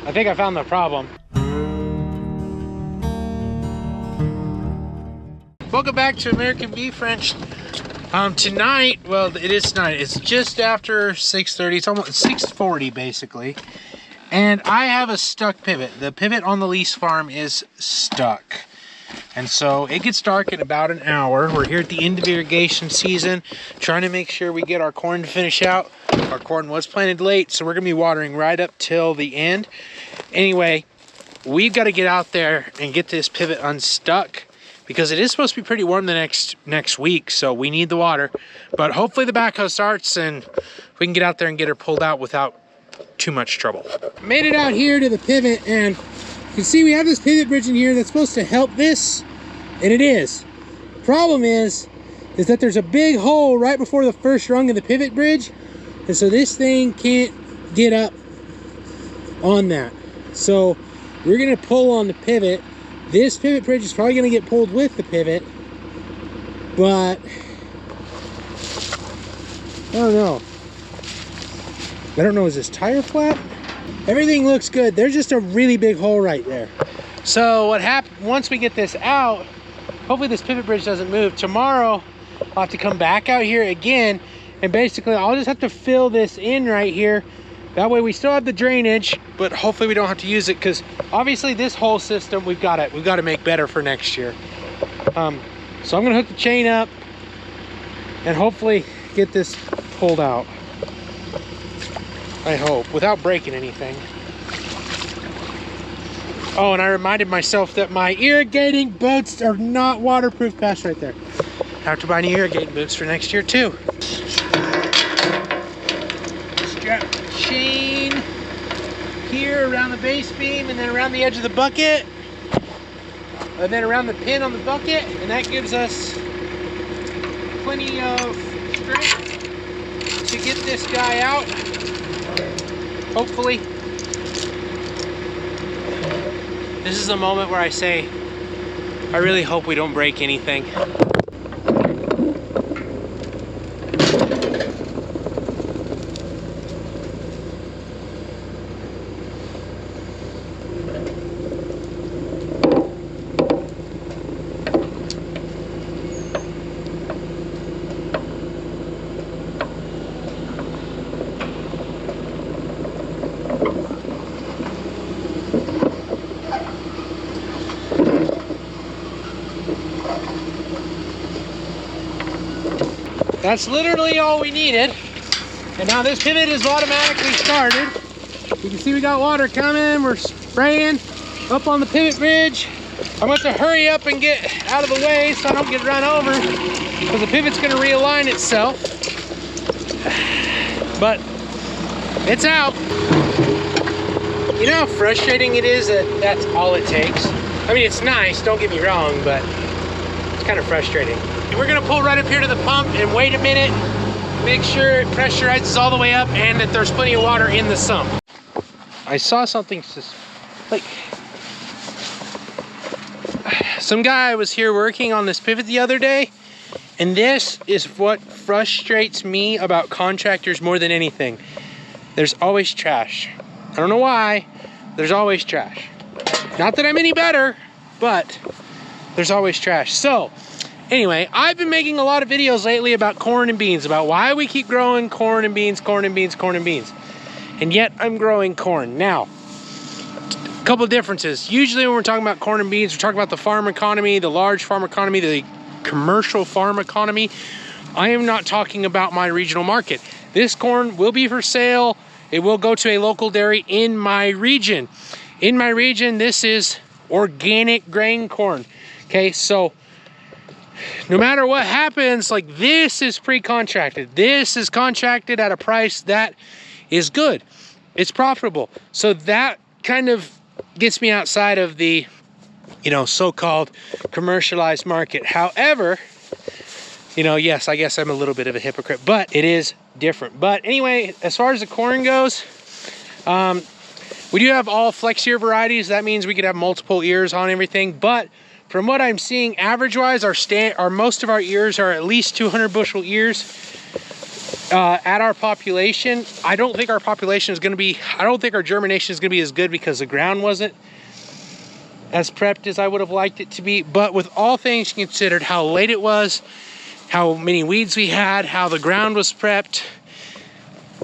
I think I found the problem. Welcome back to American Beef Ranch. Tonight, well, it is tonight. It's just after 6:30. It's almost 6:40 basically. And I have a stuck pivot. The pivot on the lease farm is stuck. And so it gets dark in about an hour. We're here at the end of irrigation season, trying to make sure we get our corn to finish out. Our corn was planted late, so we're gonna be watering right up till the end. Anyway, we've got to get out there and get this pivot unstuck because it is supposed to be pretty warm the next week, so we need the water. But hopefully the backhoe starts and we can get out there and get her pulled out without too much trouble. Made it out here to the pivot, and you can see we have this pivot bridge in here that's supposed to help this, and it is. Problem is that there's a big hole right before the first rung of the pivot bridge, and so this thing can't get up on that. So we're gonna pull on the pivot. This pivot bridge is probably gonna get pulled with the pivot, but I don't know. I don't know, is this tire flat? Everything looks good. There's just a really big hole right there. So what happened, once we get this out, hopefully this pivot bridge doesn't move. Tomorrow, I'll have to come back out here again, and basically I'll just have to fill this in right here. That way we still have the drainage, but hopefully we don't have to use it, because obviously this whole system we've got to make better for next year. So I'm gonna hook the chain up and hopefully get this pulled out. I hope, without breaking anything. Oh, and I reminded myself that my irrigating boots are not waterproof. Pass right there. I have to buy new irrigating boots for next year too. Strap the chain here around the base beam, and then around the edge of the bucket, and then around the pin on the bucket, and that gives us plenty of strength to get this guy out. Hopefully. This is the moment where I say, I really hope we don't break anything. That's literally all we needed. And now this pivot is automatically started. You can see we got water coming. We're spraying up on the pivot bridge. I'm going to hurry up and get out of the way so I don't get run over, because the pivot's going to realign itself. But it's out. You know how frustrating it is that that's all it takes? I mean, it's nice, don't get me wrong, but it's kind of frustrating. We're gonna pull right up here to the pump and wait a minute, make sure it pressurizes all the way up and that there's plenty of water in the sump. I saw something, like, some guy was here working on this pivot the other day, and this is what frustrates me about contractors more than anything. There's always trash. I don't know why, there's always trash. Not that I'm any better, but there's always trash. So, anyway, I've been making a lot of videos lately about corn and beans, about why we keep growing corn and beans, corn and beans, corn and beans. And yet I'm growing corn. Now, a couple of differences. Usually when we're talking about corn and beans, we're talking about the farm economy, the large farm economy, the commercial farm economy. I am not talking about my regional market. This corn will be for sale. It will go to a local dairy in my region. In my region, this is organic grain corn. Okay, so no matter what happens, like, this is pre-contracted. This is contracted at a price that is good. It's profitable. So that kind of gets me outside of the, you know, so-called commercialized market. However, you know, yes, I guess I'm a little bit of a hypocrite, but it is different. But anyway, as far as the corn goes, we do have all flex ear varieties. That means we could have multiple ears on everything, but from what I'm seeing, average-wise, our most of our ears are at least 200 bushel ears. at our population, I don't think our population is going to be, I don't think our germination is going to be as good because the ground wasn't as prepped as I would have liked it to be. But with all things considered, how late it was, how many weeds we had, how the ground was prepped,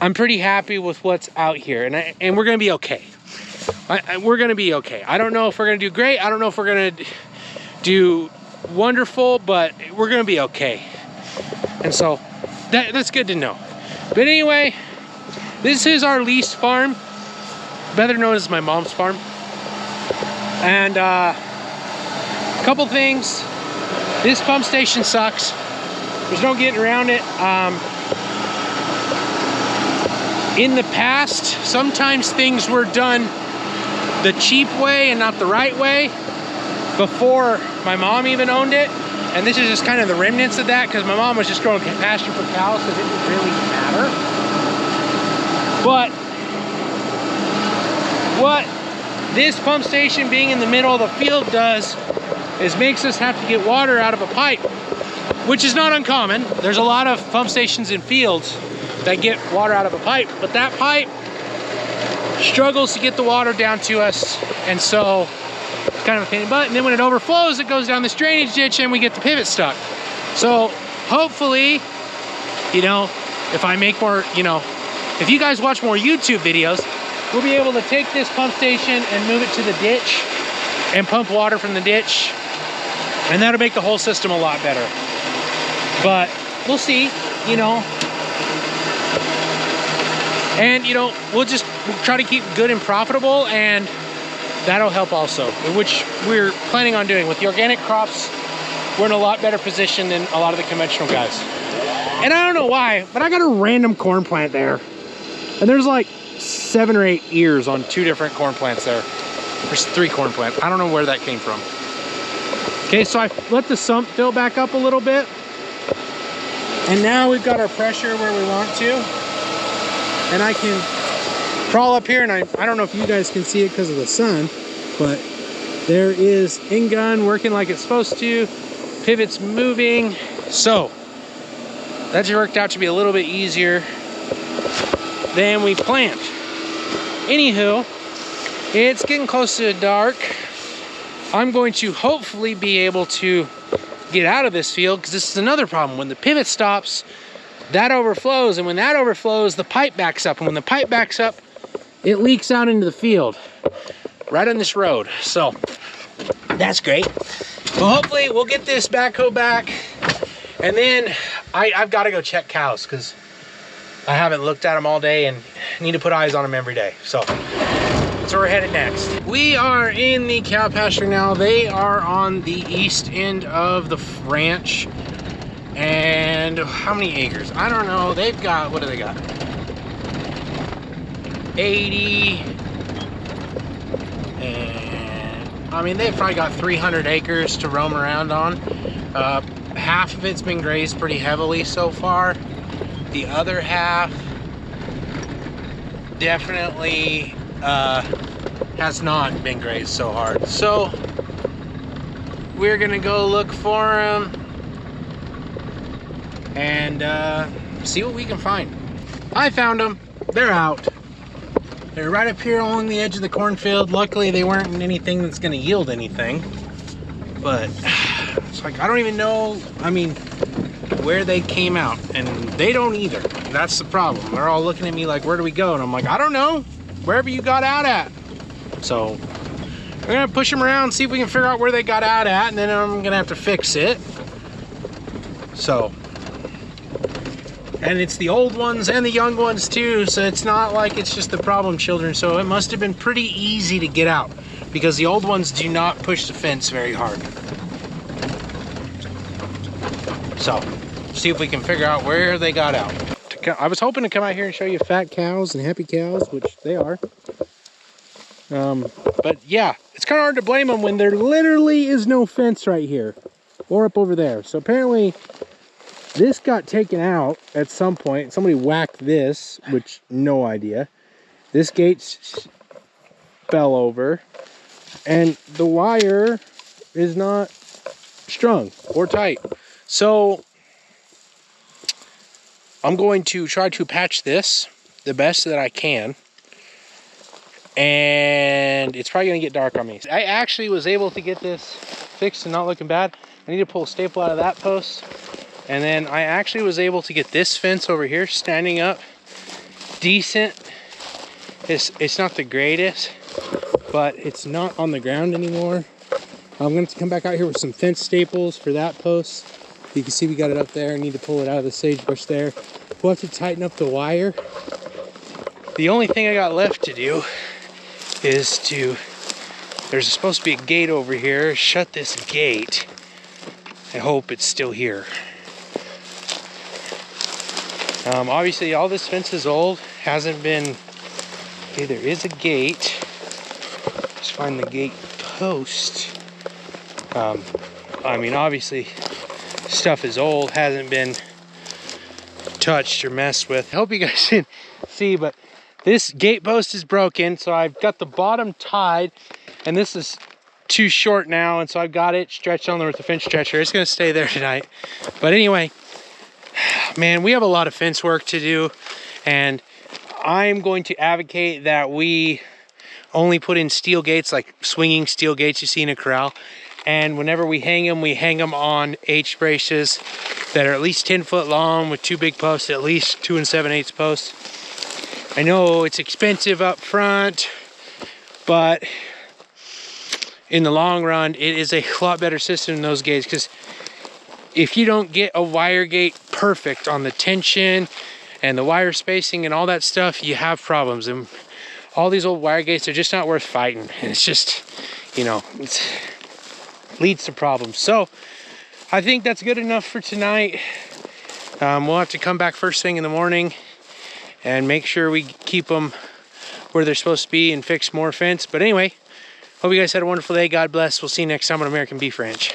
I'm pretty happy with what's out here, and we're going to be okay. We're going to be okay. I don't know if we're going to do great. I don't know if we're going to do wonderful, but we're going to be okay. And so that's good to know. But anyway, this is our leased farm, better known as my mom's farm. And a couple things. This pump station sucks. There's no getting around it. In the past, sometimes things were done the cheap way and not the right way before my mom even owned it. And this is just kind of the remnants of that, because my mom was just growing pasture for cows, so it didn't really matter. But what this pump station being in the middle of the field does is makes us have to get water out of a pipe, which is not uncommon. There's a lot of pump stations in fields that get water out of a pipe, but that pipe struggles to get the water down to us, and so it's kind of a pain in the butt. And then when it overflows, it goes down this drainage ditch and we get the pivot stuck. So hopefully, you know, if I make more, you know, if you guys watch more YouTube videos, we'll be able to take this pump station and move it to the ditch and pump water from the ditch, and that'll make the whole system a lot better. But we'll see, you know. And, you know, we'll try to keep good and profitable, and that'll help also, which we're planning on doing. With the organic crops, we're in a lot better position than a lot of the conventional guys. And I don't know why, but I got a random corn plant there. And there's like 7 or 8 ears on 2 different corn plants there. There's 3 corn plants. I don't know where that came from. Okay, so I let the sump fill back up a little bit. And now we've got our pressure where we want to. And I can crawl up here, and I don't know if you guys can see it because of the sun, but there is in-gun working like it's supposed to. Pivot's moving. So that just worked out to be a little bit easier than we planned. Anywho, it's getting close to dark. I'm going to hopefully be able to get out of this field, because this is another problem. When the pivot stops, that overflows, and when that overflows, the pipe backs up, and when the pipe backs up, it leaks out into the field right on this road. So that's great. Well, hopefully we'll get this backhoe back, and then I've got to go check cows, because I haven't looked at them all day and need to put eyes on them every day. So that's where we're headed next. We are in the cow pasture now. They are on the east end of the ranch. And how many acres? I don't know. They've got, what do they got? 80. And I mean, they've probably got 300 acres to roam around on. Half of it's been grazed pretty heavily so far. The other half definitely has not been grazed so hard. So we're gonna go look for them and see what we can find. I found them. They're out. They're right up here along the edge of the cornfield. Luckily, they weren't in anything that's going to yield anything. But it's like, I don't even know, I mean, where they came out. And they don't either. That's the problem. They're all looking at me like, where do we go? And I'm like, I don't know. Wherever you got out at. So we're going to push them around, see if we can figure out where they got out at. And then I'm going to have to fix it. So, and it's the old ones and the young ones too, so it's not like it's just the problem children. So it must have been pretty easy to get out, because the old ones do not push the fence very hard. So, see if we can figure out where they got out. I was hoping to come out here and show you fat cows and happy cows, which they are. But yeah, it's kind of hard to blame them when there literally is no fence right here or up over there. So apparently this got taken out at some point. Somebody whacked this, which no idea. This gate fell over, and the wire is not strung or tight. So I'm going to try to patch this the best that I can. And it's probably gonna get dark on me. I actually was able to get this fixed and not looking bad. I need to pull a staple out of that post. And then I actually was able to get this fence over here standing up decent. It's not the greatest, but it's not on the ground anymore. I'm going to come back out here with some fence staples for that post. You can see we got it up there. I need to pull it out of the sagebrush there. We'll have to tighten up the wire. The only thing I got left to do is there's supposed to be a gate over here. Shut this gate. I hope it's still here. Obviously all this fence is old, hasn't been, okay, there is a gate. Just find the gate post. I mean, obviously stuff is old, hasn't been touched or messed with. I hope you guys can see, but this gate post is broken, so I've got the bottom tied, and this is too short now, and so I've got it stretched on there with the fence stretcher. It's gonna stay there tonight. But anyway, man, we have a lot of fence work to do, and I'm going to advocate that we only put in steel gates, like swinging steel gates you see in a corral. And whenever we hang them on H braces that are at least 10 foot long with 2 big posts, at least 2 7/8 posts. I know it's expensive up front, but in the long run, it is a lot better system than those gates, because if you don't get a wire gate perfect on the tension and the wire spacing and all that stuff, you have problems. And all these old wire gates are just not worth fighting. And it's just, you know, it leads to problems. So I think that's good enough for tonight. We'll have to come back first thing in the morning and make sure we keep them where they're supposed to be and fix more fence. But anyway, hope you guys had a wonderful day. God bless. We'll see you next time on American Beef Ranch.